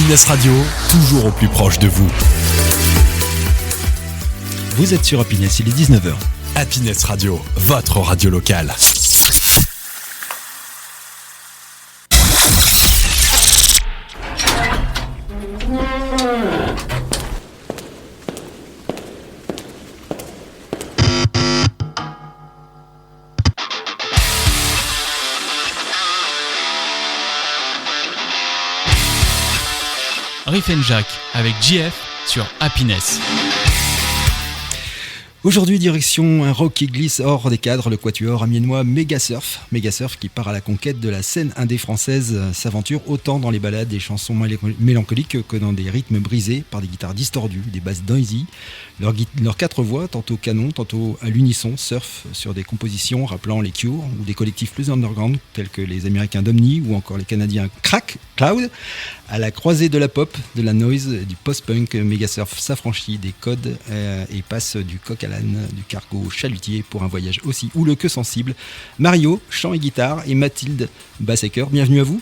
Happiness Radio, toujours au plus proche de vous. Vous êtes sur Happiness, il est 19h. Happiness Radio, votre radio locale. Riff & Jack avec JF sur Happiness. Aujourd'hui, direction un rock qui glisse hors des cadres, le quatuor amiénois Megasurf. Megasurf qui part à la conquête de la scène indé française s'aventure autant dans les ballades et chansons mélancoliques que dans des rythmes brisés par des guitares distordues, des basses noisy. Leurs quatre voix, tantôt canon, tantôt à l'unisson, surfent sur des compositions rappelant les Cure ou des collectifs plus underground tels que les Américains d'Omni ou encore les Canadiens Crack Cloud. À la croisée de la pop, de la noise, du post-punk, Megasurf s'affranchit des codes et passe du coq à l'âne, du cargo chalutier pour un voyage aussi houleux que sensible. Mario, chant et guitare, et Mathilde, basse et chœur, bienvenue à vous.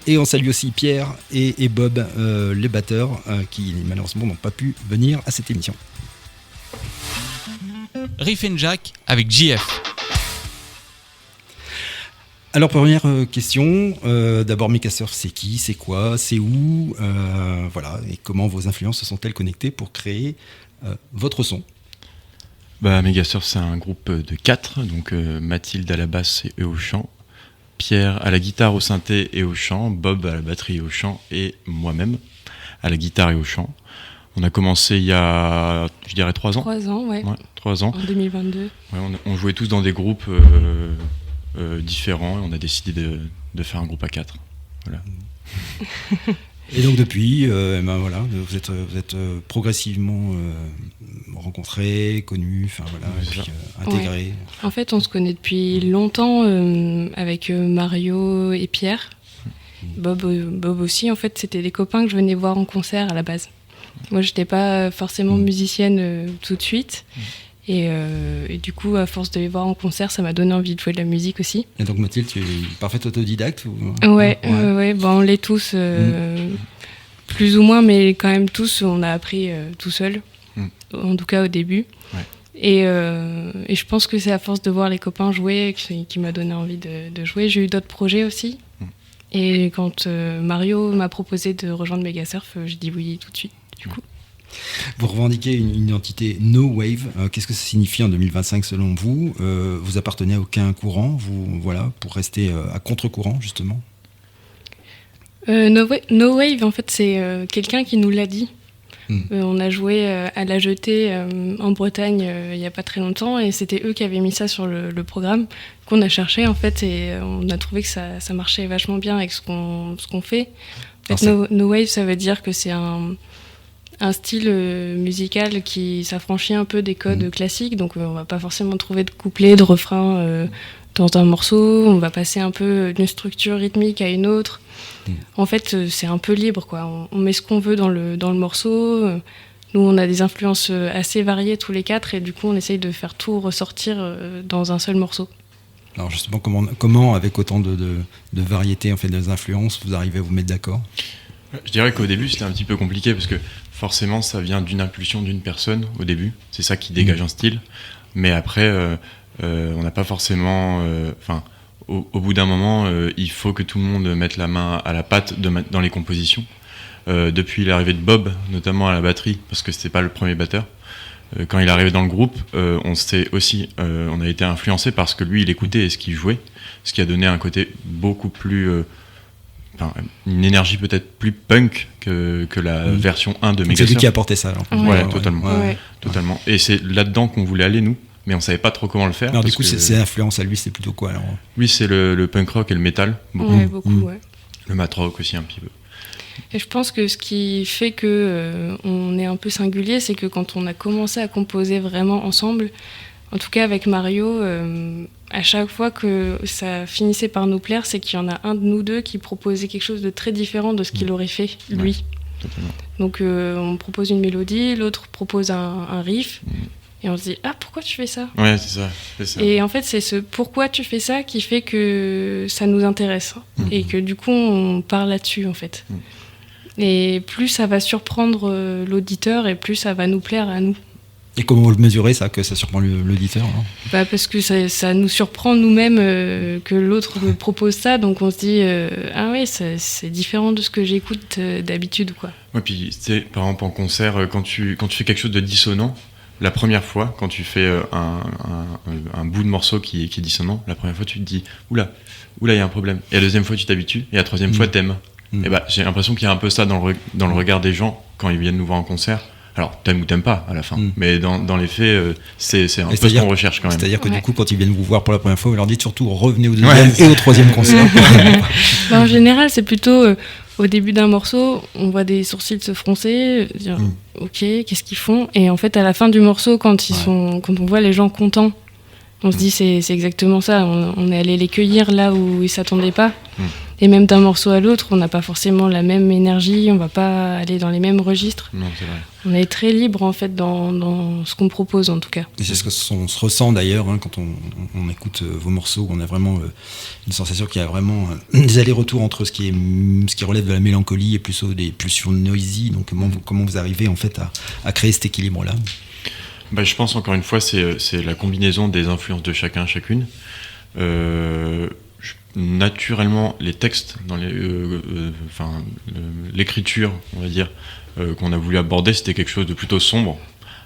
Et on salue aussi Pierre et Bob, les batteurs, qui malheureusement n'ont pas pu venir à cette émission. Riff & Jack avec JF. Alors première question, d'abord Megasurf, c'est qui, c'est quoi, c'est où, voilà, et comment vos influences se sont-elles connectées pour créer votre son? Megasurf, c'est un groupe de 4, donc Mathilde à la basse et au chant, Pierre à la guitare, au synthé et au chant, Bob à la batterie et au chant, et moi-même à la guitare et au chant. On a commencé il y a, je dirais, 3 ans. 3 ans, ouais. 3 ans. En 2022. Ouais, on jouait tous dans des groupes différents, et on a décidé de faire un groupe à 4. Voilà. Et donc depuis, voilà, vous êtes progressivement rencontrés, connus, enfin voilà, et puis intégrés. Ouais. En fait, on se connaît depuis longtemps avec Mario et Pierre. Bob aussi, en fait, c'était des copains que je venais voir en concert à la base. Moi, j'étais pas forcément musicienne tout de suite. Et du coup, à force de les voir en concert, ça m'a donné envie de jouer de la musique aussi. Et donc Mathilde, tu es parfaite autodidacte Ouais. On l'est tous, plus ou moins, mais quand même tous, on a appris tout seul, en tout cas au début. Ouais. Et je pense que c'est à force de voir les copains jouer qui m'a donné envie de jouer. J'ai eu d'autres projets aussi. Et quand Mario m'a proposé de rejoindre Megasurf, j'ai dit oui tout de suite, du coup. Vous revendiquez une identité no wave. Qu'est-ce que ça signifie en 2025 selon vous? Vous appartenez à aucun courant, pour rester à contre-courant justement? No wave, en fait, c'est quelqu'un qui nous l'a dit. On a joué à la Jetée en Bretagne il n'y a pas très longtemps, et c'était eux qui avaient mis ça sur le programme qu'on a cherché en fait, et on a trouvé que ça marchait vachement bien avec ce qu'on fait. En fait, no wave, ça veut dire que c'est un style musical qui s'affranchit un peu des codes classiques, donc on va pas forcément trouver de couplets, de refrains dans un morceau, on va passer un peu d'une structure rythmique à une autre. En fait, c'est un peu libre, quoi. On met ce qu'on veut dans le morceau. Nous, on a des influences assez variées tous les 4, et du coup, on essaye de faire tout ressortir dans un seul morceau. Alors justement, comment avec autant de variétés, en fait, des influences, vous arrivez à vous mettre d'accord? Je dirais qu'au début, c'était un petit peu compliqué, parce que forcément, ça vient d'une impulsion d'une personne au début. C'est ça qui dégage un style. Mais après, on n'a pas forcément... Au bout d'un moment, il faut que tout le monde mette la main à la pâte dans les compositions. Depuis l'arrivée de Bob, notamment à la batterie, parce que c'était pas le premier batteur, quand il est arrivé dans le groupe, on a été influencé par ce que lui il écoutait et ce qu'il jouait, ce qui a donné un côté beaucoup plus, une énergie peut-être plus punk que la version 1 de Megasurf. C'est lui qui apportait ça. Totalement. Et c'est là-dedans qu'on voulait aller nous. Mais on savait pas trop comment le faire. Alors du coup, ses influences à lui, c'est plutôt quoi alors? Lui, c'est le punk rock et le metal, beaucoup. Le mat rock aussi un petit peu. Et je pense que ce qui fait que on est un peu singulier, c'est que quand on a commencé à composer vraiment ensemble, en tout cas avec Mario, à chaque fois que ça finissait par nous plaire, c'est qu'il y en a un de nous deux qui proposait quelque chose de très différent de ce qu'il aurait fait lui. Totalement. Donc on propose une mélodie, l'autre propose un riff. Et on se dit, pourquoi tu fais ça? Ouais, c'est ça. Et en fait, c'est ce pourquoi tu fais ça qui fait que ça nous intéresse. Et que du coup, on part là-dessus, en fait. Et plus ça va surprendre l'auditeur et plus ça va nous plaire à nous. Et comment vous le mesurez, ça, que ça surprend l'auditeur, hein? Parce que ça nous surprend nous-mêmes que l'autre nous propose ça, donc on se dit ah oui, c'est différent de ce que j'écoute d'habitude, quoi. Ouais, puis tu sais, par exemple en concert, quand tu fais quelque chose de dissonant, la première fois, quand tu fais un bout de morceau qui est dissonant, la première fois tu te dis oula, il y a un problème. Et la deuxième fois tu t'habitues, et la troisième fois t'aimes. Et j'ai l'impression qu'il y a un peu ça dans le regard des gens quand ils viennent nous voir en concert. Alors, t'aimes ou t'aimes pas à la fin, mais dans les faits, c'est un peu ce qu'on recherche quand même. C'est-à-dire que du coup, quand ils viennent vous voir pour la première fois, vous leur dites surtout revenez au deuxième et au troisième concert. En général, c'est plutôt au début d'un morceau, on voit des sourcils se froncer, dire ok, qu'est-ce qu'ils font? Et en fait, à la fin du morceau, quand on voit les gens contents, on se dit c'est exactement ça, on est allé les cueillir là où ils s'attendaient pas. Et même d'un morceau à l'autre, on n'a pas forcément la même énergie, on va pas aller dans les mêmes registres. Non, c'est vrai. On est très libre en fait dans ce qu'on propose en tout cas. Et c'est ce qu'on se ressent d'ailleurs quand on écoute vos morceaux, on a vraiment une sensation qu'il y a vraiment des allers-retours entre ce qui relève de la mélancolie et plus des pulsions noisy. Donc comment vous arrivez en fait à créer cet équilibre-là? Je pense encore une fois c'est la combinaison des influences de chacune. Naturellement, les textes, dans l'écriture, on va dire, qu'on a voulu aborder, c'était quelque chose de plutôt sombre.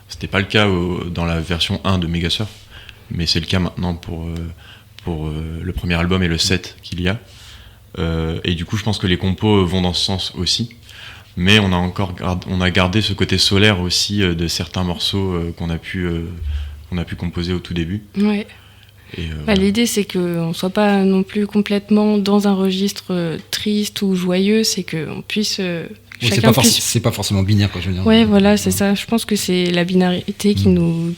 C'était pas le cas dans la version 1 de Megasurf, mais c'est le cas maintenant pour le premier album et le set qu'il y a. Et du coup, je pense que les compos vont dans ce sens aussi. Mais on a gardé ce côté solaire aussi de certains morceaux qu'on a pu composer au tout début. Ouais. L'idée, c'est qu'on ne soit pas non plus complètement dans un registre triste ou joyeux, c'est qu'on puisse... c'est pas forcément binaire, quoi, je veux dire. Ouais, voilà, c'est ça. Je pense que c'est la binarité qui nous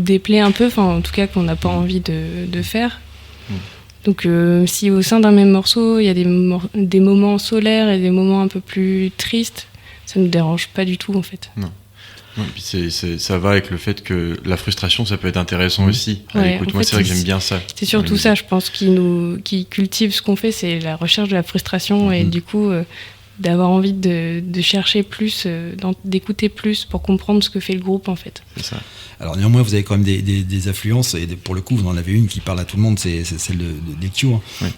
déplaît un peu, en tout cas qu'on n'a pas envie de faire. Donc si au sein d'un même morceau, il y a des moments solaires et des moments un peu plus tristes, ça ne nous dérange pas du tout, en fait. Non. Ouais, et puis ça va avec le fait que la frustration, ça peut être intéressant aussi. Écoute, moi, c'est vrai que j'aime bien ça. C'est surtout ça, je pense, qui cultive ce qu'on fait, c'est la recherche de la frustration et du coup, d'avoir envie de chercher plus, d'écouter plus pour comprendre ce que fait le groupe, en fait. C'est ça. Alors néanmoins, vous avez quand même des influences, et pour le coup, vous en avez une qui parle à tout le monde, c'est celle des Cure. Oui.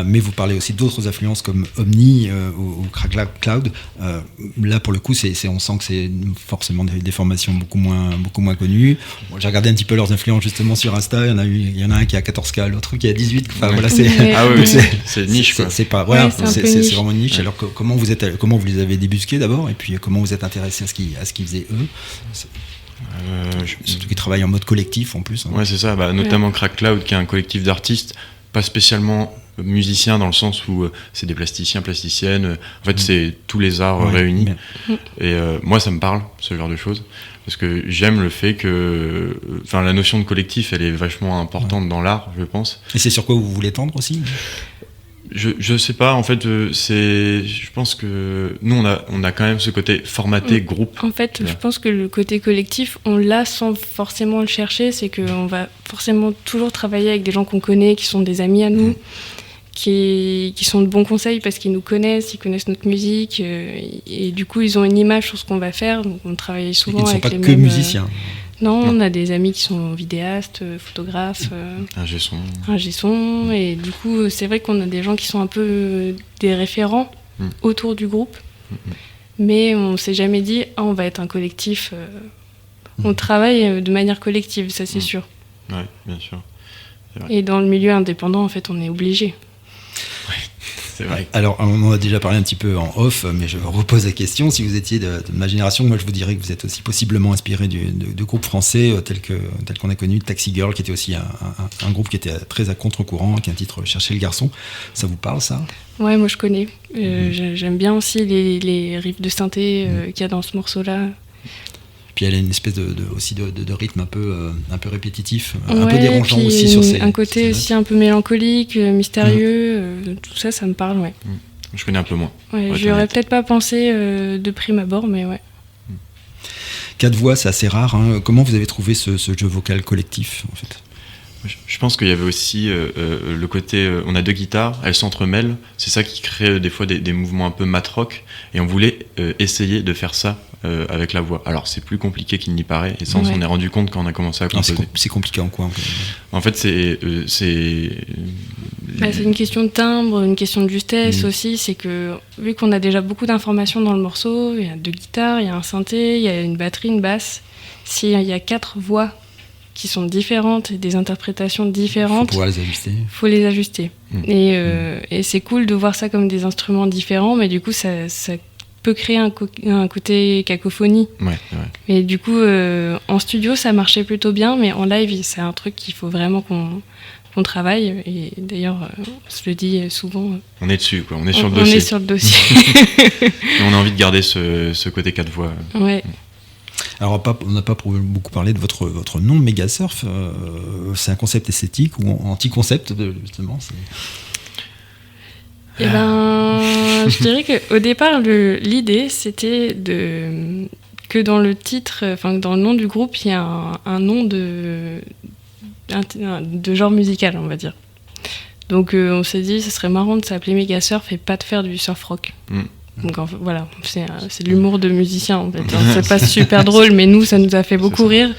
Mais vous parlez aussi d'autres influences comme Omni ou Crack Cloud. Là, pour le coup, on sent que c'est forcément des formations beaucoup moins connues. Bon, j'ai regardé un petit peu leurs influences justement sur Insta. Il y en a un qui a 14K, l'autre qui a 18. Enfin, voilà, c'est niche, quoi. C'est vraiment niche. Ouais. Alors comment vous les avez débusqués d'abord, et puis comment vous êtes intéressé à ce qu'ils faisaient eux? Surtout qu'ils travaillent en mode collectif en plus. Ouais, c'est ça, notamment Crack Cloud, qui est un collectif d'artistes, pas spécialement musiciens dans le sens où c'est des plasticiens, plasticiennes, en fait c'est tous les arts réunis. Et moi ça me parle, ce genre de choses, parce que j'aime le fait que la notion de collectif, elle est vachement importante dans l'art, je pense. Et c'est sur quoi vous voulez tendre aussi? Je sais pas, en fait, je pense que nous, on a quand même ce côté formaté groupe. En fait, je pense que le côté collectif, on l'a sans forcément le chercher, c'est qu'on va forcément toujours travailler avec des gens qu'on connaît, qui sont des amis à nous, qui sont de bons conseils parce qu'ils nous connaissent, ils connaissent notre musique, et du coup, ils ont une image sur ce qu'on va faire, donc on travaille souvent avec les mêmes... Ils ne sont pas que musiciens. Non, on a des amis qui sont vidéastes, photographes, ingé son, et du coup, c'est vrai qu'on a des gens qui sont un peu des référents autour du groupe, mais on s'est jamais dit on va être un collectif. On travaille de manière collective, ça c'est sûr. Ouais, bien sûr. Et dans le milieu indépendant, en fait, on est obligé. C'est vrai. Alors, on en a déjà parlé un petit peu en off, mais je repose la question. Si vous étiez de ma génération, moi, je vous dirais que vous êtes aussi possiblement inspiré de groupes français tels qu'on a connu, Taxi Girl, qui était aussi un groupe qui était très à contre-courant, qui a un titre Chercher le garçon. Ça vous parle, ça? Ouais, moi, je connais. J'aime bien aussi les riffs de synthé qu'il y a dans ce morceau-là. Puis elle a une espèce de rythme un peu répétitif, un peu dérangeant aussi sur ces... Un côté aussi un peu mélancolique, mystérieux, tout ça, ça me parle, ouais. Je connais un peu moins. Ouais, j'y aurais peut-être pas pensé de prime abord, mais ouais. 4 voix, c'est assez rare. Hein. Comment vous avez trouvé ce jeu vocal collectif, en fait? Je pense qu'il y avait aussi le côté, on a 2 guitares, elles s'entremêlent, c'est ça qui crée des fois des mouvements un peu mat-rock, et on voulait essayer de faire ça avec la voix. Alors c'est plus compliqué qu'il n'y paraît, et ça on s'en est rendu compte quand on a commencé à composer. C'est compliqué en quoi En fait c'est une question de timbre, une question de justesse aussi, c'est que vu qu'on a déjà beaucoup d'informations dans le morceau, il y a 2 guitares, il y a un synthé, il y a une batterie, une basse, s'il y a 4 voix qui sont différentes et des interprétations différentes, faut les ajuster. Et c'est cool de voir ça comme des instruments différents, mais du coup ça peut créer un côté cacophonie. Et du coup en studio ça marchait plutôt bien, mais en live c'est un truc qu'il faut vraiment qu'on travaille, et d'ailleurs on se le dit souvent. On est dessus, quoi. On est sur le dossier. On est sur le dossier. On a envie de garder ce côté 4 voix. Ouais. Alors, on n'a pas beaucoup parlé de votre nom, Megasurf. C'est un concept esthétique ou anti-concept, justement je dirais qu'au départ, l'idée, c'était que dans le titre, dans le nom du groupe, il y a un nom de genre musical, on va dire. Donc, on s'est dit, ce serait marrant de s'appeler Megasurf et pas de faire du surf rock. Donc voilà, c'est de l'humour de musicien en fait. C'est pas super drôle, mais nous ça nous a fait beaucoup rire,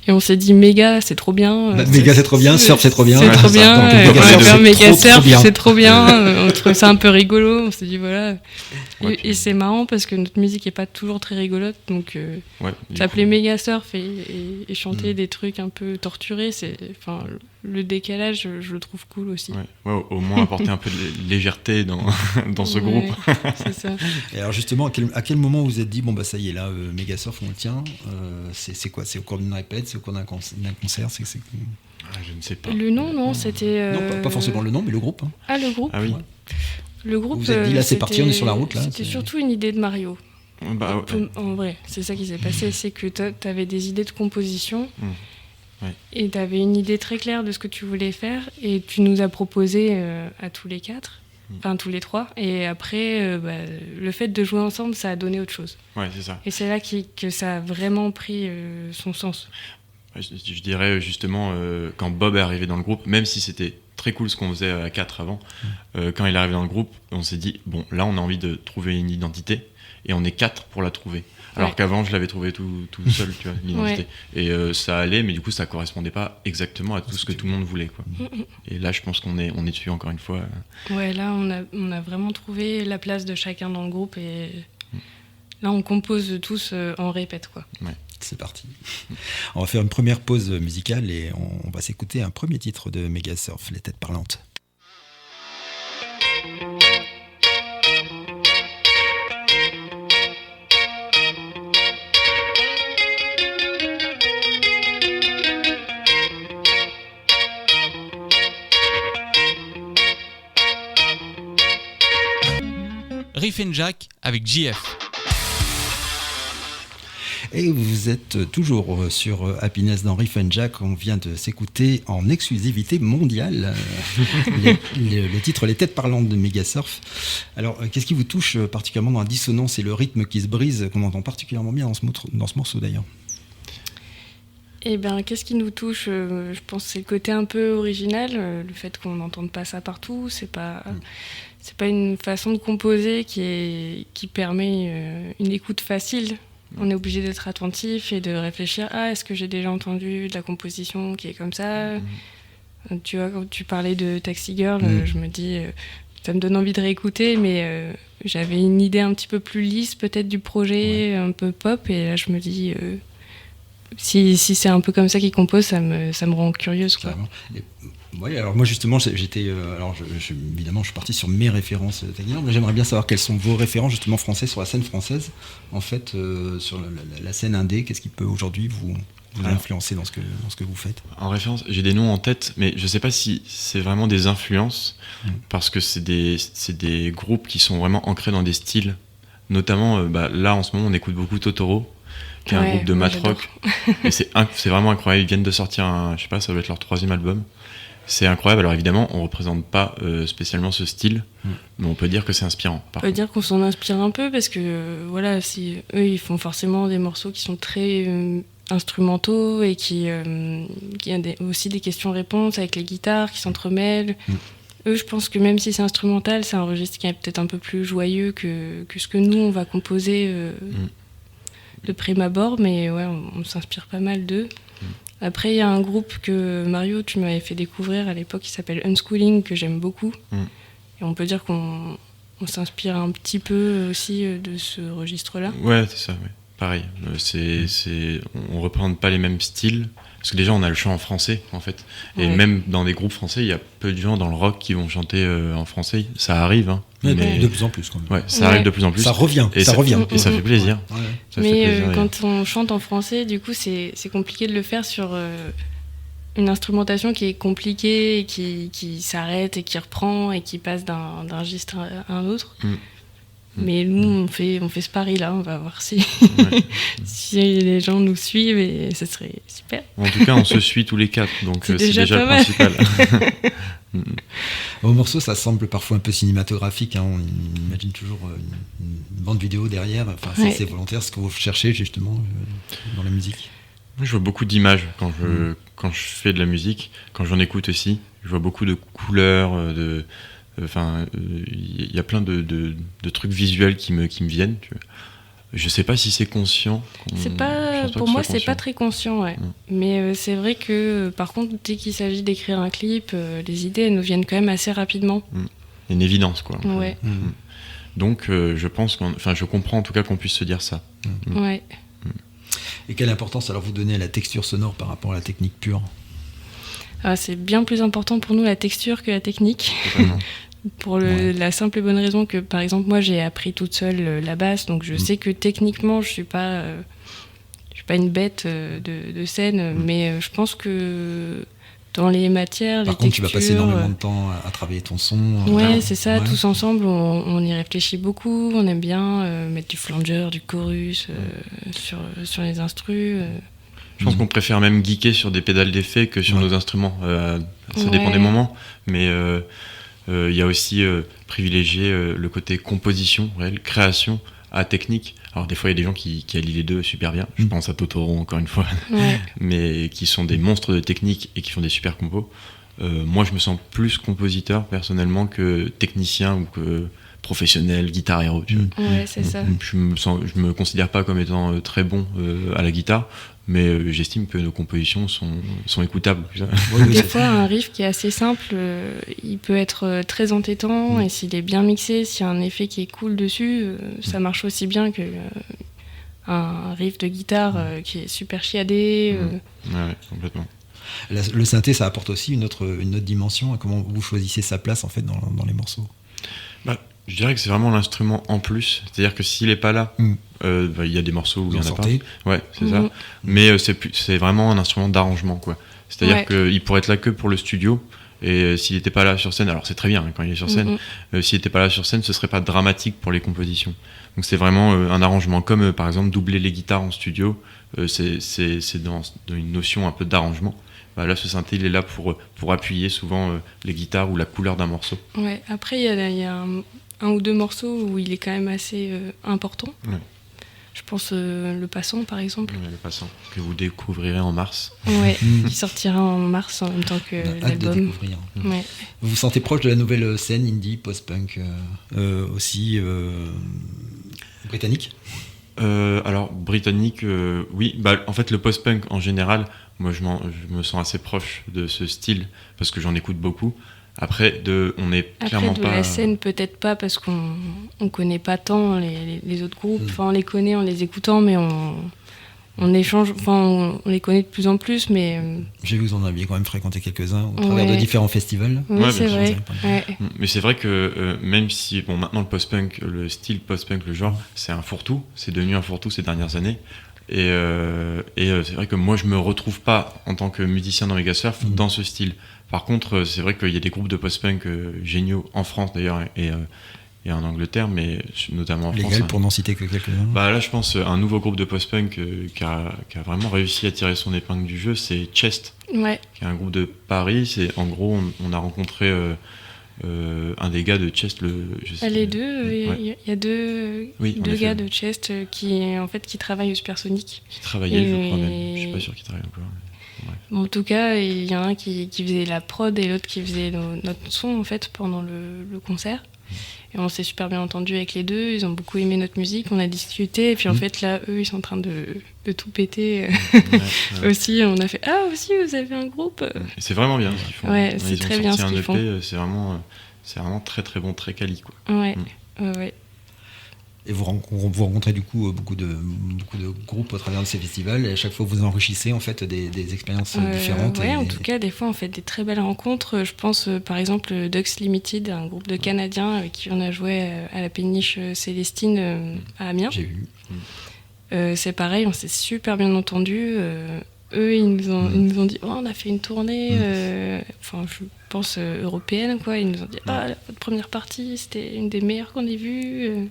et on s'est dit méga c'est trop bien. Méga c'est trop bien, surf c'est trop bien. C'est trop bien, méga surf c'est trop bien. On trouvait ça un peu rigolo, on s'est dit voilà. Et c'est marrant parce que notre musique est pas toujours très rigolote, donc s'appeler méga surf et chanter des trucs un peu torturés, le décalage je le trouve cool aussi. Au moins apporter un peu de légèreté dans ce groupe. C'est ça. Et alors justement, à quel moment vous vous êtes dit bon bah ça y est là, Megasurf on le tient, c'est quoi? C'est au cours d'une répète, c'est au cours d'un concert, je ne sais pas. Le nom non, c'était non, pas forcément le nom, mais le groupe. Le groupe. Ah oui. Le groupe. Vous vous êtes dit là c'est parti, on est sur la route là. C'était surtout une idée de Mario. En vrai, c'est ça qui s'est passé, c'est que tu avais des idées de composition. Et tu avais une idée très claire de ce que tu voulais faire, et tu nous as proposé à tous les 4, tous les 3, et après le fait de jouer ensemble ça a donné autre chose. C'est ça. Et c'est là que ça a vraiment pris son sens. Je dirais justement quand Bob est arrivé dans le groupe, même si c'était très cool ce qu'on faisait à 4 avant, quand il est arrivé dans le groupe on s'est dit bon là on a envie de trouver une identité, et on est 4 pour la trouver. Alors qu'avant, je l'avais trouvé tout seul, tu vois, l'identité. Et ça allait, mais du coup, ça correspondait pas exactement à tout ce que tout le monde voulait, quoi. Et là, je pense qu'on est dessus encore une fois. Ouais, là, on a vraiment trouvé la place de chacun dans le groupe, et là, on compose tous en répète, quoi. C'est parti. On va faire une première pause musicale et on va s'écouter un premier titre de Megasurf, Les Têtes Parlantes. Riff and Jack avec JF. Et vous êtes toujours sur Happiness dans Riff and Jack. On vient de s'écouter en exclusivité mondiale le titre Les Têtes Parlantes de Megasurf. Alors, qu'est-ce qui vous touche particulièrement dans la dissonance et le rythme qui se brise, qu'on entend particulièrement bien dans ce morceau d'ailleurs? Eh bien, qu'est-ce qui nous touche? Je pense que c'est le côté un peu original, le fait qu'on n'entende pas ça partout. C'est pas une façon de composer qui permet une écoute facile. On est obligé d'être attentif et de réfléchir. Est-ce que j'ai déjà entendu de la composition qui est comme ça? Tu vois, quand tu parlais de Taxi Girl, je me dis, ça me donne envie de réécouter, mais j'avais une idée un petit peu plus lisse peut-être du projet, un peu pop, et là je me dis... Si c'est un peu comme ça qu'il compose, ça me rend curieuse, quoi. Oui, alors moi justement, évidemment, je suis parti sur mes références taguières, mais j'aimerais bien savoir quelles sont vos références justement françaises sur la scène française, en fait, sur la scène indé. Qu'est-ce qui peut aujourd'hui vous influencer dans ce que vous faites? En référence, j'ai des noms en tête, mais je sais pas si c'est vraiment des influences, parce que c'est des groupes qui sont vraiment ancrés dans des styles. Notamment, là en ce moment, on écoute beaucoup Totoro, qui est un groupe de mat rock, et c'est vraiment incroyable. Ils viennent de sortir je sais pas, ça doit être leur 3e album. C'est incroyable. Alors évidemment, on représente pas spécialement ce style, mais on peut dire que c'est inspirant. On peut dire qu'on s'en inspire un peu, parce que voilà, si eux ils font forcément des morceaux qui sont très instrumentaux et qui a aussi des questions-réponses avec les guitares qui s'entremêlent. Eux, je pense que même si c'est instrumental, c'est un registre qui est peut-être un peu plus joyeux que ce que nous, on va composer de prime abord, mais ouais, on s'inspire pas mal d'eux. Après, il y a un groupe que Mario, tu m'avais fait découvrir à l'époque, qui s'appelle Unschooling, que j'aime beaucoup. Et on peut dire qu'on s'inspire un petit peu aussi de ce registre-là. Ouais, c'est ça, ouais. Pareil. On représente pas les mêmes styles, parce que déjà, on a le chant en français, en fait. Et même dans des groupes français, il y a peu de gens dans le rock qui vont chanter en français. Ça arrive, hein. Mais de plus en plus, quand même. Ouais, ça arrive de plus en plus. Ça revient, et ça revient. Et ça fait plaisir. Ouais. Ça mais fait plaisir, quand on chante en français, du coup, c'est compliqué de le faire sur une instrumentation qui est compliquée, et qui s'arrête et qui reprend et qui passe d'un registre à un autre. Mais nous, on fait ce pari-là, on va voir si les gens nous suivent et ce serait super. En tout cas, on se suit tous les 4, donc c'est déjà le principal. Au morceau, ça semble parfois un peu cinématographique, hein. On imagine toujours une bande vidéo derrière. Enfin, c'est volontaire, ce que vous cherchez justement dans la musique. Moi, je vois beaucoup d'images quand je fais de la musique, quand j'en écoute aussi. Je vois beaucoup de couleurs, il y a plein de trucs visuels qui me viennent. Je sais pas si c'est conscient. Pour moi, c'est pas très conscient, ouais. Mais c'est vrai que, par contre, dès qu'il s'agit d'écrire un clip, les idées, elles nous viennent quand même assez rapidement. Il y a une évidence, quoi. Ouais. Donc, je pense je comprends en tout cas qu'on puisse se dire ça. Ouais. Et quelle importance alors vous donnez à la texture sonore par rapport à la technique pure ? C'est bien plus important pour nous la texture que la technique. Pour la simple et bonne raison que, par exemple, moi, j'ai appris toute seule la basse, donc je sais que techniquement, je suis pas une bête de scène, mais je pense que dans les matières, par les contre, textures... tu vas passer énormément de temps à travailler ton son. Ouais, c'est ça, tous ensemble, on y réfléchit beaucoup, on aime bien mettre du flanger, du chorus sur les instrus. Je pense qu'on préfère même geeker sur des pédales d'effet que sur nos instruments. Ça dépend des moments, mais il y a aussi privilégier le côté composition, création, à technique. Alors des fois, il y a des gens qui allient les deux super bien. Je pense à Totoro, encore une fois, mais qui sont des monstres de technique et qui font des super compos. Moi, je me sens plus compositeur, personnellement, que technicien ou que professionnel, guitare héros. Ouais, c'est ça. Je me considère pas comme étant très bon à la guitare, mais j'estime que nos compositions sont écoutables. Des fois, un riff qui est assez simple, il peut être très entêtant, et s'il est bien mixé, s'il y a un effet qui est cool dessus, ça marche aussi bien que un riff de guitare qui est super chiadé. Ouais, complètement. Le synthé, ça apporte aussi une autre dimension à comment vous choisissez sa place en fait dans les morceaux. Je dirais que c'est vraiment l'instrument en plus. C'est-à-dire que s'il n'est pas là, il y a des morceaux où il n'y en a pas. Ouais, c'est ça. Mais c'est vraiment un instrument d'arrangement, quoi. C'est-à-dire qu'il pourrait être là que pour le studio. Et s'il n'était pas là sur scène, alors c'est très bien quand il est sur scène, s'il n'était pas là sur scène, ce ne serait pas dramatique pour les compositions. Donc c'est vraiment un arrangement. Comme par exemple doubler les guitares en studio, c'est dans une notion un peu d'arrangement. Là, ce synthé, il est là pour appuyer souvent les guitares ou la couleur d'un morceau. Ouais, après, il y a un ou deux morceaux où il est quand même assez important. Ouais. Je pense le Passant, par exemple. Le Passant, que vous découvrirez en mars. Ouais, qui sortira en mars en même temps que l'album. Hâte de découvrir. Ouais. Vous vous sentez proche de la nouvelle scène indie, post-punk, aussi britannique ? Alors, britannique, oui. En fait, le post-punk, en général, moi, je me sens assez proche de ce style, parce que j'en écoute beaucoup. Après, on n'est clairement pas... Après, de la scène, peut-être pas, parce qu'on connaît pas tant les autres groupes. Enfin, on les connaît en les écoutant, mais on échange... Enfin, on les connaît de plus en plus, mais... J'ai vu que vous en aviez quand même fréquenté quelques-uns au travers de différents festivals. Oui, c'est vrai. Ouais. Mais c'est vrai que même si... Bon, maintenant, le post-punk, le style post-punk, le genre, c'est un fourre-tout. C'est devenu un fourre-tout ces dernières années. Et c'est vrai que moi, je me retrouve pas, en tant que musicien dans Megasurf, dans ce style. Par contre, c'est vrai qu'il y a des groupes de post-punk géniaux en France d'ailleurs et en Angleterre, mais notamment en France. Légal pour n'en citer que quelques-uns. Là, je pense un nouveau groupe de post-punk qui a vraiment réussi à tirer son épingle du jeu, c'est Chest, qui est un groupe de Paris. En gros, on a rencontré un des gars de Chest, les deux, il y a deux gars de Chest qui travaillent au Supersonic. Qui travaillaient, je crois même. Je suis pas sûr qu'ils travaillent encore. Bon, en tout cas, il y en a un qui faisait la prod et l'autre qui faisait notre son en fait pendant le concert. Et on s'est super bien entendu avec les deux, ils ont beaucoup aimé notre musique, on a discuté, et puis en fait là, eux, ils sont en train de tout péter aussi. On a fait « Ah, aussi, vous avez un groupe !» Et c'est vraiment bien ce qu'ils font. Ouais, c'est très bien ce qu'ils font. C'est vraiment très très bon, très quali, quoi. Ouais, ouais. Et vous rencontrez du coup beaucoup de groupes au travers de ces festivals, et à chaque fois vous enrichissez en fait des expériences différentes. Ouais, en tout cas, des fois on fait des très belles rencontres. Je pense par exemple Ducks Limited, un groupe de Canadiens avec qui on a joué à la péniche Célestine à Amiens. J'ai vu. C'est pareil, on s'est super bien entendus. Eux, ils nous ont dit on a fait une tournée, je pense européenne, quoi. Ils nous ont dit votre première partie, c'était une des meilleures qu'on ait vues.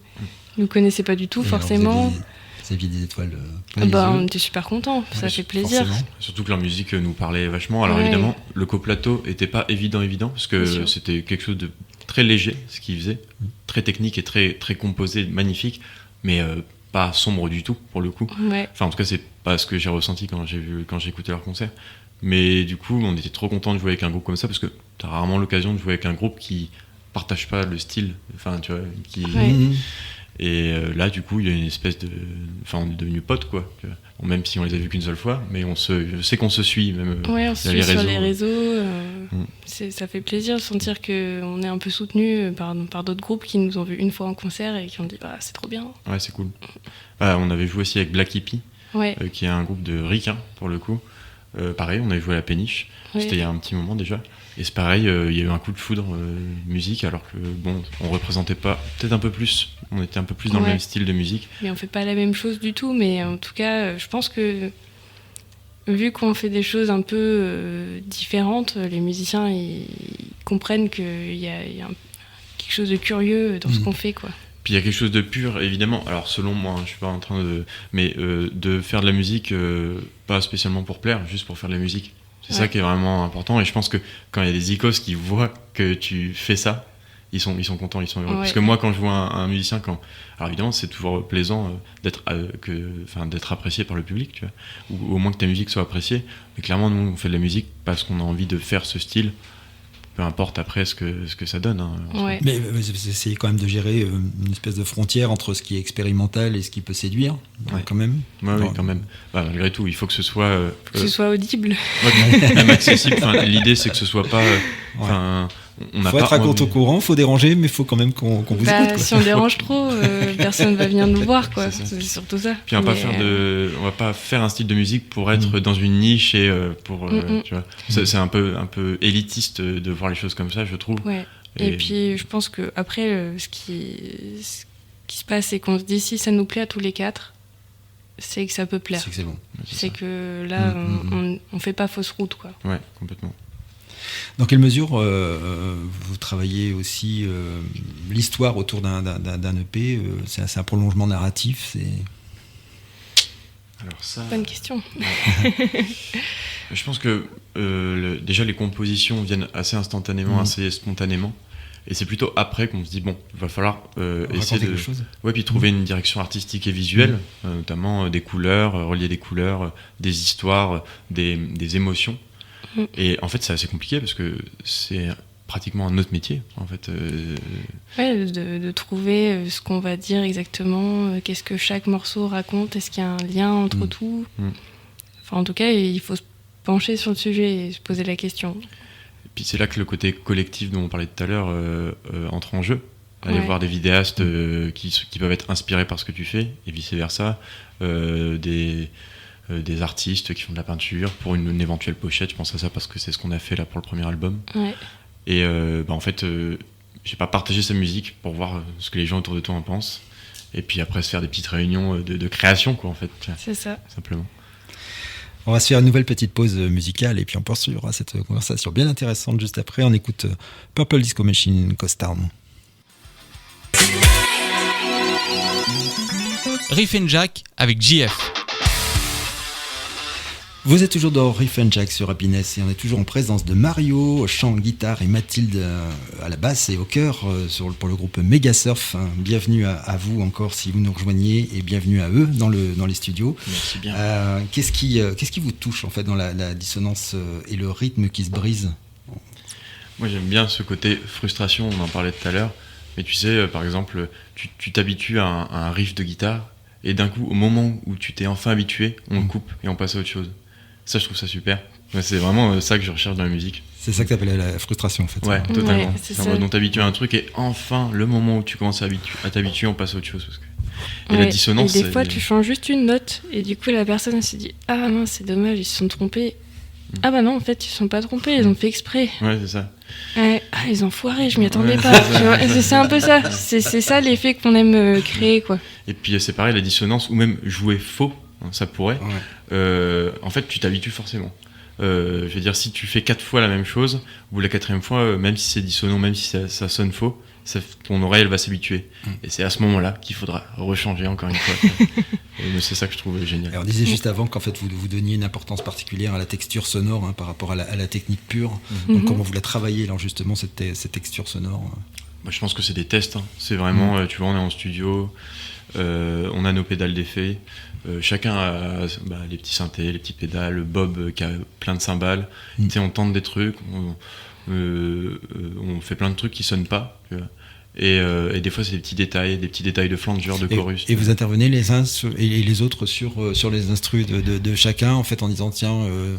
Ils nous connaissaient pas du tout, forcément. Vous aviez des étoiles. On était super contents, ça fait plaisir. Forcément. Surtout que leur musique nous parlait vachement. Alors évidemment, le coplateau était pas évident, parce que c'était quelque chose de très léger, ce qu'ils faisaient, très technique et très très composé, magnifique, mais pas sombre du tout pour le coup. Ouais. Enfin, en tout cas, c'est pas ce que j'ai ressenti quand j'ai écouté leur concert. Mais du coup, on était trop contents de jouer avec un groupe comme ça, parce que t'as rarement l'occasion de jouer avec un groupe qui partage pas le style, enfin tu vois, et là du coup il y a une espèce de, on est devenus potes, quoi. Bon, même si on les a vus qu'une seule fois, mais je sais qu'on se suit même. On se suit sur les réseaux. Ça fait plaisir de sentir qu'on est un peu soutenu par d'autres groupes qui nous ont vus une fois en concert et qui ont dit c'est trop bien. Ouais, c'est cool. On avait joué aussi avec Black Hippie, qui est un groupe de ricains pour le coup. Pareil, on avait joué à la péniche, c'était il y a un petit moment déjà. Et c'est pareil, il y a eu un coup de foudre musique, alors que on représentait pas, peut-être un peu plus, on était un peu plus dans le même style de musique. Mais on fait pas la même chose du tout, mais en tout cas, je pense que vu qu'on fait des choses un peu différentes, les musiciens ils comprennent qu'il y a quelque chose de curieux dans ce qu'on fait, quoi. Puis il y a quelque chose de pur, évidemment. Alors selon moi, je suis pas en train de faire de la musique, pas spécialement pour plaire, juste pour faire de la musique. C'est ça qui est vraiment important, et je pense que quand il y a des icos qui voient que tu fais ça, ils sont contents, ils sont heureux. Parce que moi, quand je vois un musicien, alors évidemment, c'est toujours plaisant d'être apprécié par le public, tu vois, ou au moins que ta musique soit appréciée. Mais clairement, nous, on fait de la musique parce qu'on a envie de faire ce style. Peu importe après ce que ça donne. Mais vous essayez quand même de gérer une espèce de frontière entre ce qui est expérimental et ce qui peut séduire, quand même. Oui, quand même. Malgré tout, il faut que ce soit... que ce soit audible. Même accessible. L'idée, c'est que ce soit pas... Il faut être à contre-courant, il faut déranger, mais il faut quand même qu'on vous écoute, quoi. Si on dérange trop, personne ne va venir nous voir, quoi. C'est surtout ça. Puis on va pas faire un style de musique pour être dans une niche et pour... tu vois. C'est un peu élitiste de voir les choses comme ça, je trouve. Ouais. Et puis je pense qu'après, ce qui se passe, c'est qu'on se dit si ça nous plaît à tous les quatre, c'est que ça peut plaire. C'est que c'est bon. C'est que là, on fait pas fausse route, quoi. Ouais, complètement. Dans quelle mesure vous travaillez aussi l'histoire autour d'un EP, c'est un prolongement narratif, Alors ça... Bonne question. Je pense que déjà les compositions viennent assez instantanément, assez spontanément. Et c'est plutôt après qu'on se dit, il va falloir essayer de... puis trouver une direction artistique et visuelle, notamment des couleurs, relier des couleurs, des histoires, des émotions. Et en fait, c'est assez compliqué parce que c'est pratiquement un autre métier, en fait. De trouver ce qu'on va dire exactement, qu'est-ce que chaque morceau raconte, est-ce qu'il y a un lien entre tout. En tout cas, il faut se pencher sur le sujet et se poser la question. Et puis c'est là que le côté collectif dont on parlait tout à l'heure entre en jeu. Aller voir des vidéastes qui peuvent être inspirés par ce que tu fais, et vice-versa. Des artistes qui font de la peinture pour une éventuelle pochette, je pense à ça parce que c'est ce qu'on a fait là pour le premier album. Et en fait j'ai pas partagé sa musique pour voir ce que les gens autour de toi en pensent, et puis après se faire des petites réunions de création, quoi, en fait. C'est ça, simplement. On va se faire une nouvelle petite pause musicale et puis on poursuivra cette conversation bien intéressante juste après. On écoute Purple Disco Machine, Ghost Town. Riff and Jack avec JF. Vous êtes toujours dans Riff and Jack sur Happiness et on est toujours en présence de Mario, chant, guitare et Mathilde à la basse et au chœur pour le groupe Megasurf. Bienvenue à vous encore si vous nous rejoignez et bienvenue à eux dans les studios. Merci bien. Qu'est-ce qui vous touche en fait dans la dissonance et le rythme qui se brise ? Moi j'aime bien ce côté frustration, on en parlait tout à l'heure, mais tu sais, par exemple, tu t'habitues à un riff de guitare et d'un coup, au moment où tu t'es enfin habitué, on le coupe et on passe à autre chose. Ça, je trouve ça super. C'est vraiment ça que je recherche dans la musique. C'est ça que t'appelles la frustration, en fait. Ouais, totalement. Ouais, c'est ça. On t'habitue à un truc et enfin, le moment où tu commences à t'habituer, on passe à autre chose. Et la dissonance... Et des fois, tu changes juste une note et du coup, la personne se dit « Ah mince, c'est dommage, ils se sont trompés. » Ah bah non, en fait, ils se sont pas trompés, ils ont fait exprès. Ouais, c'est ça. Ah, ils ont foiré, je m'y attendais pas. Tu vois, c'est un peu ça. C'est ça l'effet qu'on aime créer, quoi. Et puis, c'est pareil, la dissonance, ou même jouer faux, ça pourrait. Ouais. En fait, tu t'habitues forcément. Je veux dire, si tu fais 4 fois la même chose, au bout de la 4e fois, même si c'est dissonant, même si ça sonne faux, ton oreille elle va s'habituer. Et c'est à ce moment-là qu'il faudra rechanger encore une fois. Et c'est ça que je trouve génial. Alors, on disait juste avant qu'en fait vous donniez une importance particulière à la texture sonore par rapport à la technique pure. Donc comment vous la travaillez alors justement cette texture sonore Moi, je pense que c'est des tests. C'est vraiment, tu vois, on est en studio, on a nos pédales d'effet. Chacun a les petits synthés, les petits pédales, Bob qui a plein de cymbales. Tu sais, on tente des trucs, on fait plein de trucs qui sonnent pas. Tu vois. Et des fois, c'est des petits détails de flanger, de chorus. Et vous intervenez les uns et les autres sur les instrus de chacun en fait en disant tiens.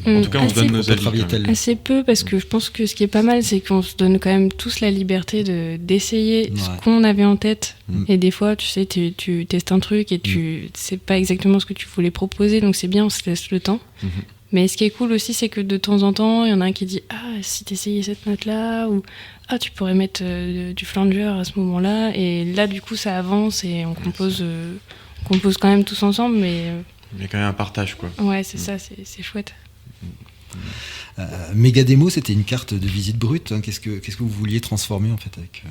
En tout cas, on se donne nos avis. Assez peu parce que je pense que ce qui est pas mal, c'est qu'on se donne quand même tous la liberté d'essayer ce qu'on avait en tête. Et des fois, tu sais, tu testes un truc et tu sais pas exactement ce que tu voulais proposer, donc c'est bien, on se laisse le temps. Mais ce qui est cool aussi, c'est que de temps en temps, il y en a un qui dit « Ah, si t'essayais cette note-là » ou « Ah, tu pourrais mettre du flanger à ce moment-là » et là, du coup, ça avance et on compose quand même tous ensemble, mais... Il y a quand même un partage, quoi. Ouais, c'est ça, c'est chouette. Megademo, c'était une carte de visite brute. Qu'est-ce que vous vouliez transformer, en fait, avec...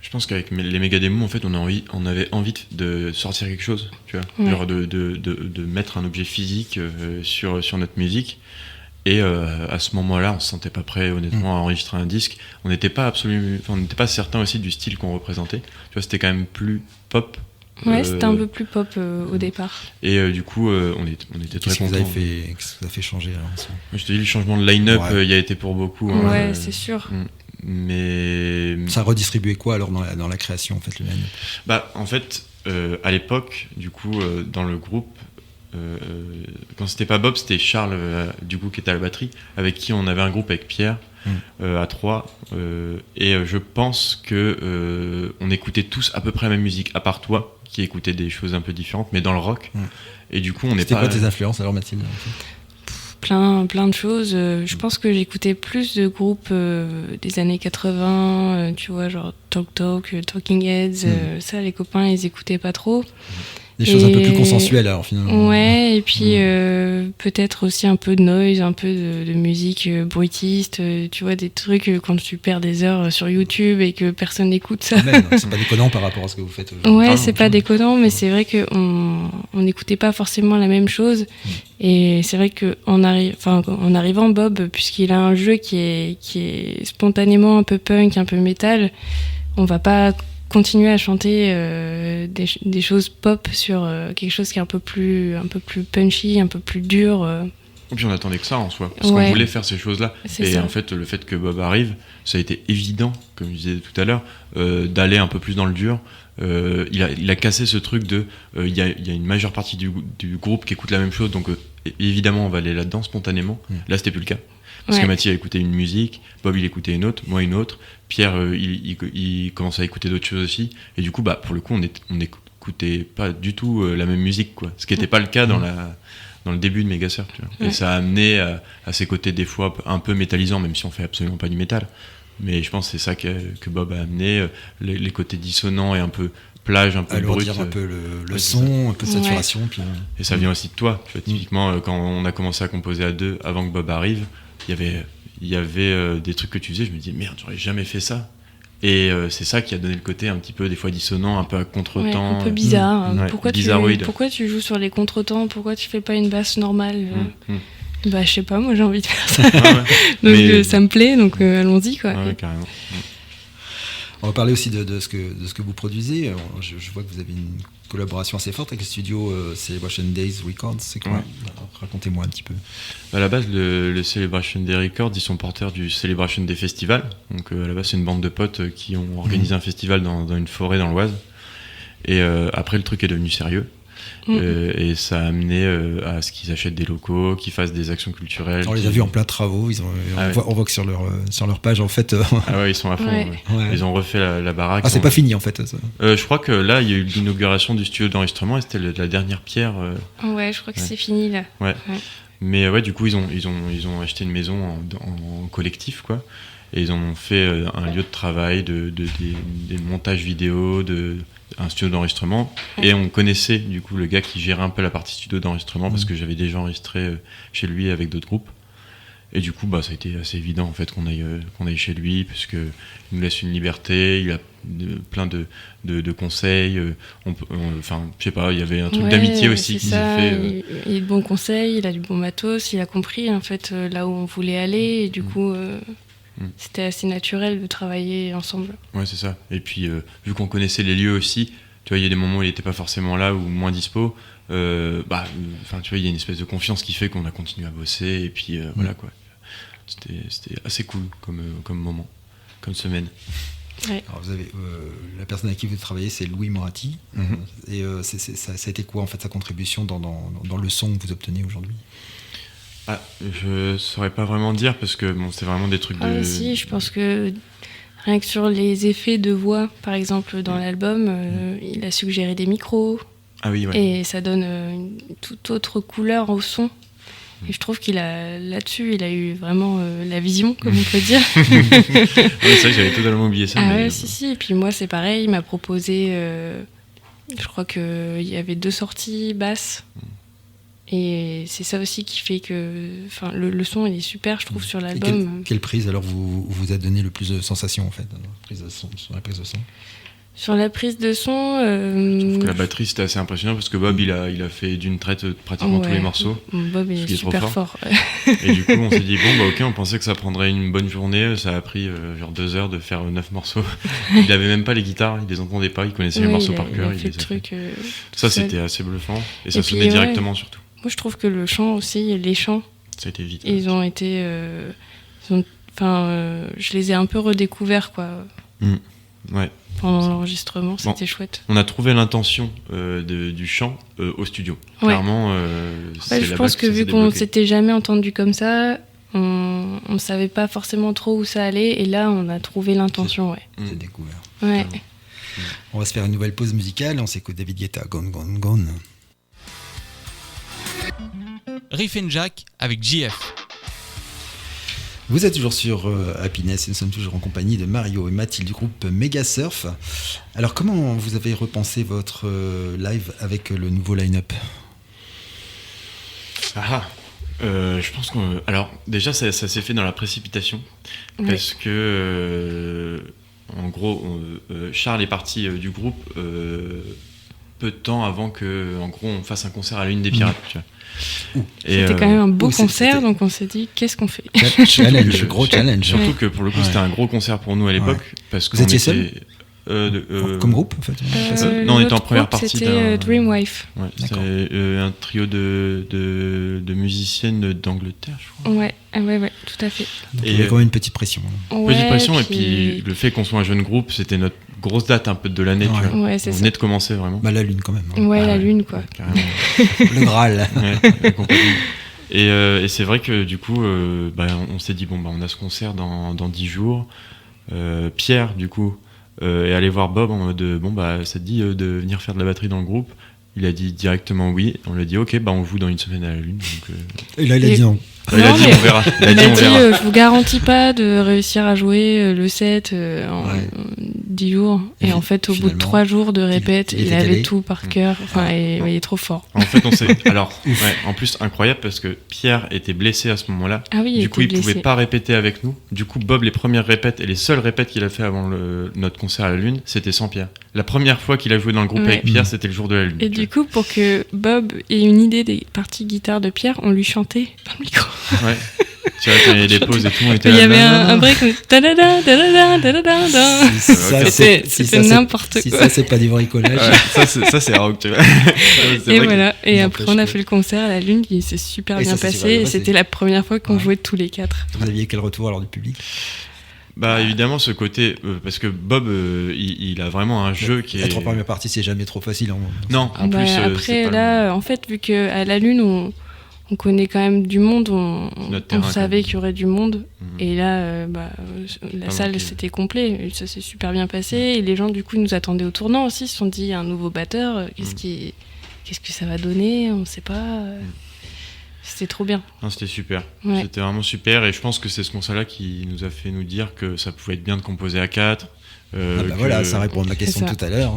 Je pense qu'avec les méga démos, en fait, on avait envie de sortir quelque chose, tu vois, genre de mettre un objet physique sur notre musique. Et à ce moment-là, on se sentait pas prêt, honnêtement, à enregistrer un disque. On n'était pas certain aussi du style qu'on représentait. Tu vois, c'était quand même plus pop. Ouais, c'était un peu plus pop au départ. Et du coup, on était très contents. Qu'est-ce que vous a fait changer alors, je te dis, le changement de line-up, il y a été pour beaucoup. Ouais, c'est sûr. Mais ça redistribuait quoi alors dans la création en fait le line-up ? En fait, à l'époque, du coup, dans le groupe, quand c'était pas Bob, c'était Charles, du coup, qui était à la batterie, avec qui on avait un groupe avec Pierre, à 3. Et je pense que on écoutait tous à peu près la même musique, à part toi, qui écoutait des choses un peu différentes, mais dans le rock. Et du coup, on n'est pas... C'était quoi tes influences alors, Mathilde ? Plein de choses. Je pense que j'écoutais plus de groupes des années 80, tu vois, genre Talking Heads, ça, les copains, ils écoutaient pas trop. Des choses un peu plus consensuelles alors finalement. Ouais, et puis peut-être aussi un peu de noise, un peu de musique bruitiste, tu vois, des trucs quand tu perds des heures sur YouTube et que personne n'écoute ça. Même, c'est pas déconnant par rapport à ce que vous faites aujourd'hui. Ouais, c'est pas déconnant, mais c'est vrai qu'on n'écoutait pas forcément la même chose. Et c'est vrai qu'en arrivant, Bob, puisqu'il a un jeu qui est spontanément un peu punk, un peu métal, on va pas continuer à chanter des choses pop sur quelque chose qui est un peu plus punchy, un peu plus dur. Et puis on attendait que ça en soi, parce qu'on voulait faire ces choses-là. C'est et ça. En fait, le fait que Bob arrive, ça a été évident, comme je disais tout à l'heure, d'aller un peu plus dans le dur. Il a cassé ce truc de... Il y a une majeure partie du groupe qui écoute la même chose, donc évidemment on va aller là-dedans spontanément. Là c'était plus le cas. Parce que Mathieu a écouté une musique, Bob il écoutait une autre, moi une autre, Pierre il commençait à écouter d'autres choses aussi, et du coup pour le coup on n'écoutait pas du tout la même musique, quoi. Ce qui n'était pas le cas dans le début de Megasurf, tu vois. Et ça a amené à ces côtés des fois un peu métallisants, même si on fait absolument pas du métal. Mais je pense que c'est ça que Bob a amené, les côtés dissonants et un peu plage, un peu brut. Un peu le son, un peu de saturation. Puis... Et ça vient aussi de toi. Tu vois, typiquement, quand on a commencé à composer à 2 avant que Bob arrive, il y avait des trucs que tu faisais, je me disais merde, j'aurais jamais fait ça. Et c'est ça qui a donné le côté un petit peu des fois dissonant, un peu à contre-temps. Un peu bizarre. Ouais, Pourquoi tu joues sur les contre-temps? Pourquoi tu fais pas une basse normale? Bah, je sais pas, moi j'ai envie de faire ça. Donc ça me plaît, donc allons-y, quoi. Ouais, carrément. On va parler aussi de ce que vous produisez. Je vois que vous avez une collaboration assez forte avec le studio Celebration Days Records. C'est quoi? Racontez-moi un petit peu. À la base, le Celebration Day Records, ils sont porteurs du Celebration Day Festival. Donc à la base, c'est une bande de potes qui ont organisé un festival dans une forêt dans l'Oise. Et après, le truc est devenu sérieux. Et ça a amené à ce qu'ils achètent des locaux, qu'ils fassent des actions culturelles. On les a vus en plein de travaux. On voit que sur leur page, en fait. Ah ouais, ils sont à fond. Ouais. Ils ont refait la baraque. Ah, c'est pas fini en fait. Ça. Je crois que là, il y a eu l'inauguration du studio d'enregistrement et c'était la dernière pierre. Ouais, je crois que c'est fini là. Ouais. Mais ouais, du coup, ils ont acheté une maison en collectif, quoi. Et ils en ont fait un lieu de travail, des montages vidéo, un studio d'enregistrement. Et on connaissait du coup le gars qui gérait un peu la partie studio d'enregistrement parce que j'avais déjà enregistré chez lui avec d'autres groupes. Et du coup, ça a été assez évident en fait qu'on aille chez lui parce que il nous laisse une liberté, il a plein de conseils. Enfin, je sais pas, il y avait un truc d'amitié aussi qui s'est fait. Il a de bons conseils, il a du bon matos, il a compris en fait là où on voulait aller et du coup. C'était assez naturel de travailler ensemble. Ouais, c'est ça. Et puis, vu qu'on connaissait les lieux aussi, tu vois, il y a des moments où il n'était pas forcément là ou moins dispo. Tu vois, il y a une espèce de confiance qui fait qu'on a continué à bosser. Et puis, voilà, quoi. C'était assez cool comme moment, comme semaine. Ouais. Alors, vous avez la personne avec qui vous travaillez, c'est Louis Moratti. Et ça a été quoi, en fait, sa contribution dans le son que vous obtenez aujourd'hui? Je saurais pas vraiment dire parce que c'est vraiment des trucs de... Si, je pense que rien que sur les effets de voix, par exemple, dans l'album, il a suggéré des micros. Ah oui, ouais. Et ça donne une toute autre couleur au son. Et je trouve là-dessus, il a eu vraiment la vision, comme on peut dire. C'est vrai que j'avais totalement oublié ça. Si. Et puis moi, c'est pareil, il m'a proposé... je crois qu'il y avait 2 sorties basses. Et c'est ça aussi qui fait que le son il est super, je trouve, sur l'album. Quelle prise alors vous a donné le plus de sensations en fait sur la prise de son? Sur la prise de son... Je trouve que la batterie c'était assez impressionnant parce que Bob il a fait d'une traite pratiquement tous les morceaux. Bob il est super fort. Et du coup on s'est dit ok, on pensait que ça prendrait une bonne journée, ça a pris genre 2 heures de faire 9 morceaux. Il avait même pas les guitares, il les entendait pas, il connaissait les morceaux par cœur. Ça c'était assez bluffant et ça sonnait directement surtout. Moi, je trouve que le chant aussi, les chants, ça a été vite. Ils ont été, je les ai un peu redécouverts, quoi. Ouais. Pendant l'enregistrement, c'était chouette. On a trouvé l'intention du chant au studio. Clairement, je pense que vu qu'on s'était jamais entendu comme ça, on savait pas forcément trop où ça allait, et là, on a trouvé l'intention, C'est découvert. Ouais. On va se faire une nouvelle pause musicale. On s'écoute David Guetta, Gone, Gone, Gone. Riff & Jack avec JF. Vous êtes toujours sur Happiness et nous sommes toujours en compagnie de Mario et Mathilde du groupe Megasurf. Alors comment vous avez repensé votre live avec le nouveau line-up? Je pense qu'on... Alors déjà ça s'est fait dans la précipitation parce que en gros Charles est parti du groupe peu de temps avant que en gros on fasse un concert à l'Une des Pirates, tu vois. C'était quand même un beau concert, donc on s'est dit qu'est-ce qu'on fait? Challenge, gros challenge. Surtout que pour le coup c'était un gros concert pour nous à l'époque parce que vous étiez seul comme groupe en fait? Non, on était en première partie. C'était Dreamwife. C'était un trio de musiciennes d'Angleterre, je crois. Ouais, tout à fait. Donc il y avait quand même une petite pression. Et puis le fait qu'on soit un jeune groupe, c'était notre grosse date un peu de l'année. Tu vois. Ouais, on venait de commencer vraiment. La Lune quand même. La Lune quoi. Carrément. Le Graal. Complètement. Et c'est vrai que du coup, on s'est dit on a ce concert dans 10 jours. Pierre du coup est allé voir Bob en mode ça te dit de venir faire de la batterie dans le groupe. Il a dit directement oui. On lui a dit ok, on joue dans une semaine à la Lune. Donc, et là il a dit non. Il a dit on verra. Il a dit je vous garantis pas de réussir à jouer le set en de 10 jours. Et en fait, au bout de 3 jours de répète, il avait tout par cœur. Enfin, il est trop fort. En fait, on sait. Alors, en plus, incroyable parce que Pierre était blessé à ce moment-là. Ah oui, du coup, il pouvait pas répéter avec nous. Du coup, Bob, les premières répètes et les seules répètes qu'il a fait avant notre concert à la Lune, c'était sans Pierre. La première fois qu'il a joué dans le groupe avec Pierre, c'était le jour de la Lune. Et du coup, pour que Bob ait une idée des parties guitare de Pierre, on lui chantait dans le micro. Ouais. Tu vois, quand il y avait des pauses et tout, on était là. Il y là, avait un break, c'était n'importe quoi. Si ça, c'est pas du bricolage. Ouais, ça, c'est rock, tu vois. Et voilà. Et après, on a fait le concert à la Lune qui s'est super bien passé. Et c'était la première fois qu'on jouait tous les 4. Vous aviez quel retour alors du public ? Bah évidemment ce côté parce que Bob il a vraiment un jeu qui est... La 3 premières parties c'est jamais trop facile. Non, en plus après là en fait vu qu'à la Lune on connaît quand même du monde, on savait qu'il y aurait du monde et là la salle c'était complet et ça s'est super bien passé et les gens du coup nous attendaient au tournant aussi, ils se sont dit un nouveau batteur, qu'est-ce que ça va donner, on sait pas. C'était trop bien. Non, c'était super. Ouais. C'était vraiment super et je pense que c'est ce concert-là qui nous a fait nous dire que ça pouvait être bien de composer à 4. Voilà, ça répond à ma question de tout à l'heure.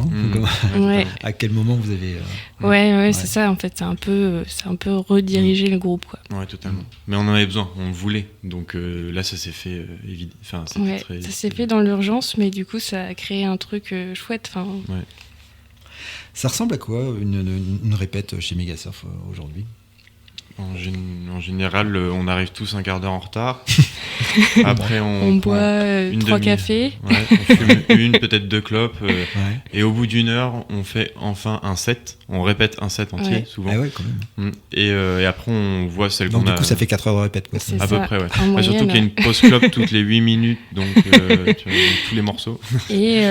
À quel moment vous avez... Ouais, c'est ça. En fait, c'est un peu rediriger le groupe, quoi. Ouais, totalement. Mais on en avait besoin, on le voulait. Donc là, ça s'est fait évident. Enfin, ça s'est fait dans l'urgence, mais du coup, ça a créé un truc chouette. Ouais. Ça ressemble à quoi une répète chez Megasurf aujourd'hui ? En général, on arrive tous un quart d'heure en retard. Après, on boit 3 cafés. Ouais, on fume peut-être 2 clopes. Et au bout d'une heure, on fait enfin un set. On répète un set entier, souvent. Ah ouais, quand même. Et après, on voit celle qu'on a. Donc, du coup, ça fait 4 heures de répète, quoi. À peu près, ouais. Surtout qu'il y a une pause clope toutes les 8 minutes, donc tu vois, tous les morceaux. Et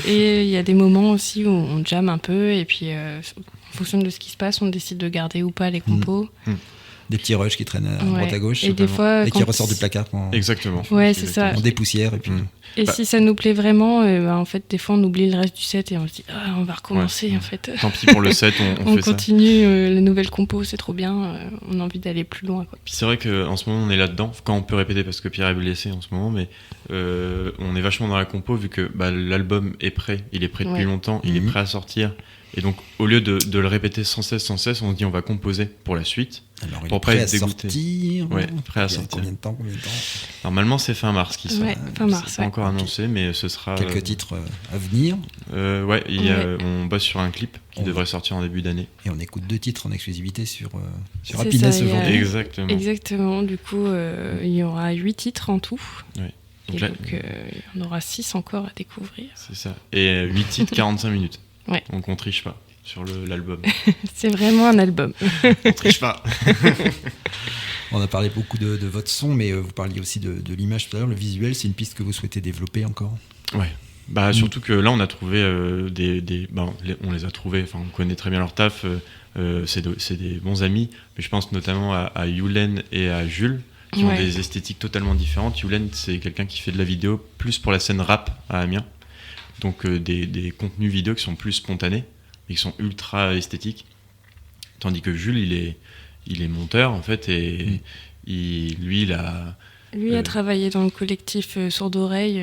il y a des moments aussi où on jamme un peu, et puis en fonction de ce qui se passe, on décide de garder ou pas les compos. Des petits rushs qui traînent à droite à gauche et des fois, qui ressortent du placard exactement. Ouais, c'est ça. On dépoussière et puis si ça nous plaît vraiment, en fait des fois on oublie le reste du set et on se dit on va recommencer en fait. Tant pis pour le set, on fait continue la nouvelle compo, c'est trop bien, on a envie d'aller plus loin, quoi. Puis c'est vrai qu'en ce moment on est là-dedans quand on peut répéter parce que Pierre est blessé en ce moment, mais on est vachement dans la compo vu que l'album est prêt, il est prêt depuis longtemps, il est prêt à sortir. Et donc, au lieu de le répéter sans cesse, on se dit on va composer pour la suite. Alors, pour pas être dégoûté. Ouais, prêt à sortir. Combien de temps Normalement, c'est fin mars qui sort. Fin mars. C'est pas encore annoncé, mais ce sera. Quelques titres à venir. On bosse sur un clip qui devrait sortir en début d'année. Et on écoute 2 titres en exclusivité sur Happiness aujourd'hui. Exactement. Du coup, il y aura 8 titres en tout. Ouais. Donc, il y en aura 6 encore à découvrir. C'est ça. Et 8 titres, 45 minutes. Ouais. Donc on triche pas sur l'album. C'est vraiment un album. On triche pas. On a parlé beaucoup de votre son, mais vous parliez aussi de l'image tout à l'heure. Le visuel, c'est une piste que vous souhaitez développer encore ? Ouais. Surtout que là, on a trouvé on les a trouvés. Enfin, on connaît très bien leur taf. C'est des bons amis. Mais je pense notamment à Yulen et à Jules, qui ont des esthétiques totalement différentes. Yulen, c'est quelqu'un qui fait de la vidéo plus pour la scène rap à Amiens. Donc des contenus vidéo qui sont plus spontanés et qui sont ultra esthétiques, tandis que Jules il est monteur en fait et lui a travaillé dans le collectif Sourd Oreille,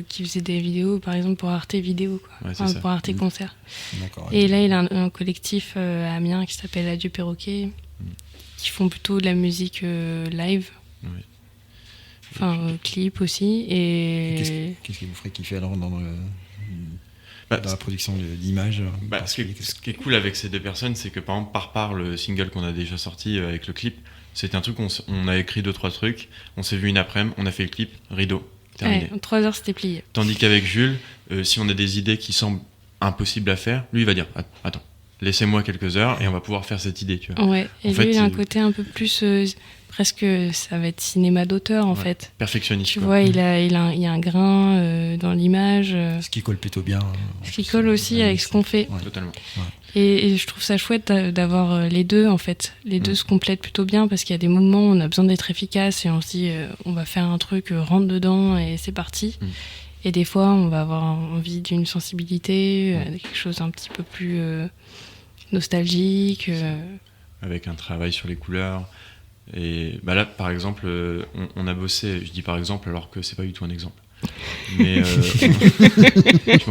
qui faisait des vidéos par exemple pour Arte Vidéo, quoi. Pour Arte Concert. Et là il a un collectif à Amiens qui s'appelle Adieu Perroquet, qui font plutôt de la musique live. Enfin, clip aussi. Et qu'est-ce qui vous ferait kiffer alors dans la production d'images ce qui est cool avec ces 2 personnes, c'est que par exemple, par le single qu'on a déjà sorti avec le clip, c'était un truc on a écrit 2-3 trucs, on s'est vu une après-midi, on a fait le clip, rideau, terminé. En 3 heures, c'était plié. Tandis qu'avec Jules, si on a des idées qui semblent impossibles à faire, lui il va dire attends, laissez-moi quelques heures et on va pouvoir faire cette idée, tu vois. Ouais, et lui il a un côté un peu plus presque, ça va être cinéma d'auteur en fait. Perfectionniste. Tu vois, il y a un grain dans l'image. Ce qui colle plutôt bien. Ce qui colle aussi avec ce qu'on fait. Ouais. Totalement. Ouais. Et je trouve ça chouette d'avoir les deux en fait. Les deux se complètent plutôt bien parce qu'il y a des moments où on a besoin d'être efficace et on se dit on va faire un truc, rentre dedans et c'est parti. Et des fois on va avoir envie d'une sensibilité, quelque chose un petit peu plus nostalgique. Avec un travail sur les couleurs. Et là, par exemple, on a bossé, je dis par exemple alors que c'est pas du tout un exemple. mais je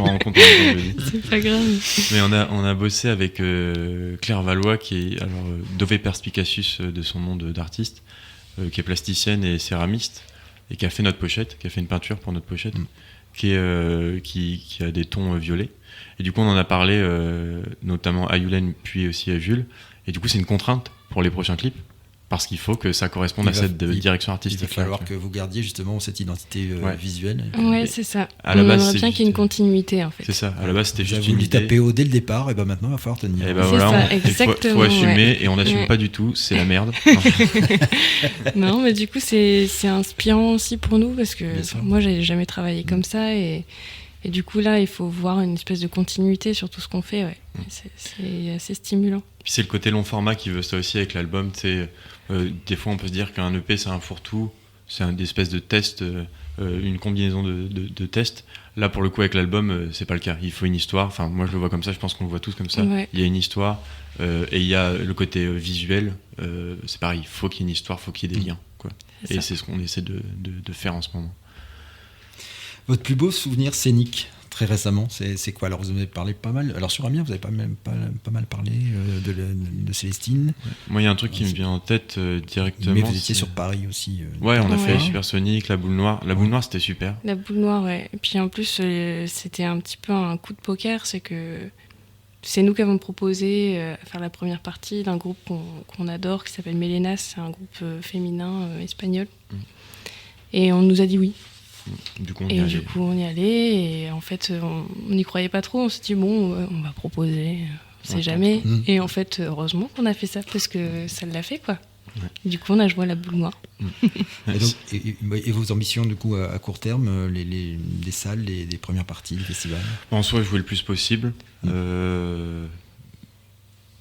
me rends compte quand je le dis. C'est pas grave. Mais on a bossé avec Claire Valois, qui est alors Dove Perspicacius de son nom d'artiste, qui est plasticienne et céramiste, et qui a fait notre pochette, qui a fait une peinture pour notre pochette, qui a des tons violets. Et du coup, on en a parlé notamment à Yulen, puis aussi à Jules. Et du coup, c'est une contrainte pour les prochains clips, parce qu'il faut que ça corresponde à cette direction artistique. Il va falloir que vous gardiez justement cette identité visuelle. Ouais, c'est ça. À la on base, aimerait bien qu'il y ait une continuité, en fait. C'est ça. À la base, c'était juste Vous une dit idée. taper haut dès le départ, et ben maintenant, il va falloir tenir. Et ben C'est voilà, ça, il faut exactement, assumer, ouais. et on n'assume Ouais. pas du tout, c'est la merde. Non, mais du coup, c'est inspirant aussi pour nous, parce que Bien sûr. moi, j'avais jamais travaillé comme ça, et du coup, là, il faut voir une espèce de continuité sur tout ce qu'on fait, ouais. C'est assez stimulant. Puis c'est le côté long format qui veut ça aussi avec l'album. Des fois, on peut se dire qu'un EP, c'est un fourre-tout, c'est une espèce de test, une combinaison de tests. Là, pour le coup, avec l'album, c'est pas le cas. Il faut une histoire. Enfin, moi, je le vois comme ça. Je pense qu'on le voit tous comme ça. Ouais. Il y a une histoire et il y a le côté visuel. C'est pareil. Il faut qu'il y ait une histoire, il faut qu'il y ait des liens, quoi. C'est Et ça. c'est ce qu'on essaie de faire en ce moment. Votre plus beau souvenir scénique très récemment, c'est quoi? Alors vous en avez parlé pas mal. Alors sur Amiens, vous avez pas mal parlé de Célestine. Moi, il y a un truc qui me vient en tête directement. Mais vous étiez c'est- sur Paris aussi. Ouais, on a fait Ouais. Supersonic, la boule noire. La boule noire, c'était super. La boule noire, ouais. Et puis en plus, c'était un petit peu un coup de poker, c'est que c'est nous qui avons proposé faire la première partie d'un groupe qu'on adore, qui s'appelle Melenas, c'est un groupe féminin espagnol. Et on nous a dit oui. Du coup, on y Et allait. du coup, on y allait, et en fait, on n'y croyait pas trop, on s'est dit, bon, on va proposer, on sait Ouais, jamais. Mm. Et en fait, heureusement qu'on a fait ça, parce que ça l'a fait, quoi. Ouais. Du coup, on a joué à la boule noire. Et, donc, et vos ambitions du coup à court terme, les salles, les premières parties, les festivals. En soi, jouer le plus possible.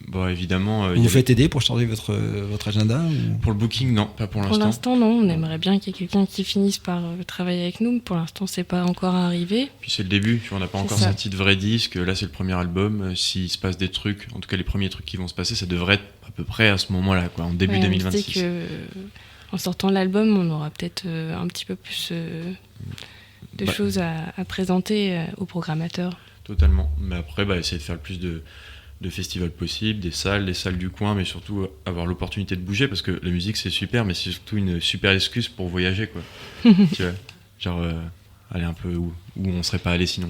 Bon, évidemment. Vous vous faites aider pour changer votre agenda ou... Pour le booking, non, pas pour Pour l'instant. l'instant, non, on aimerait bien qu'il y ait quelqu'un qui finisse par travailler avec nous, mais pour l'instant, c'est pas encore arrivé. Puis c'est le début, tu vois, on n'a pas C'est encore ça. sorti de vrai disque. Là, c'est le premier album. S'il se passe des trucs, en tout cas les premiers trucs qui vont se passer, ça devrait être à peu près à ce moment-là, quoi, en début Ouais, on se dit 2026. que, en sortant l'album, on aura peut-être un petit peu plus de Bah. choses à présenter aux programmateurs. Totalement. Mais après, essayer de faire le plus de festivals possibles, des salles du coin, mais surtout avoir l'opportunité de bouger, parce que la musique c'est super, mais c'est surtout une super excuse pour voyager, quoi. Tu vois, genre aller un peu où on serait pas allé sinon.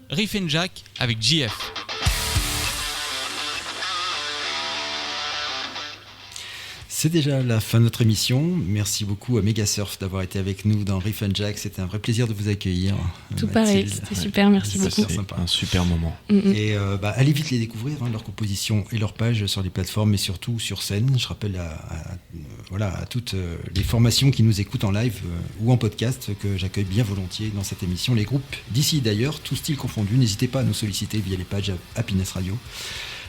Riff and Jack avec JF. C'est déjà la fin de notre émission. Merci beaucoup à Megasurf d'avoir été avec nous dans Riff and Jack. C'était un vrai plaisir de vous accueillir. Tout Mathilde. pareil, c'était super, merci Ça, beaucoup. c'est C'est sympa. un super moment. Et allez vite les découvrir, leurs compositions et leurs pages sur les plateformes, mais surtout sur scène. Je rappelle à toutes les formations qui nous écoutent en live ou en podcast que j'accueille bien volontiers dans cette émission. Les groupes d'ici et d'ailleurs, tous styles confondus, n'hésitez pas à nous solliciter via les pages Happiness Radio.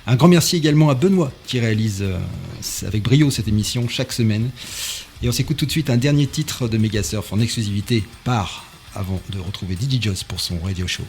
Un grand merci également à Benoît qui réalise avec brio cette émission chaque semaine. Et on s'écoute tout de suite un dernier titre de Megasurf en exclusivité avant de retrouver DJ Joss pour son radio show.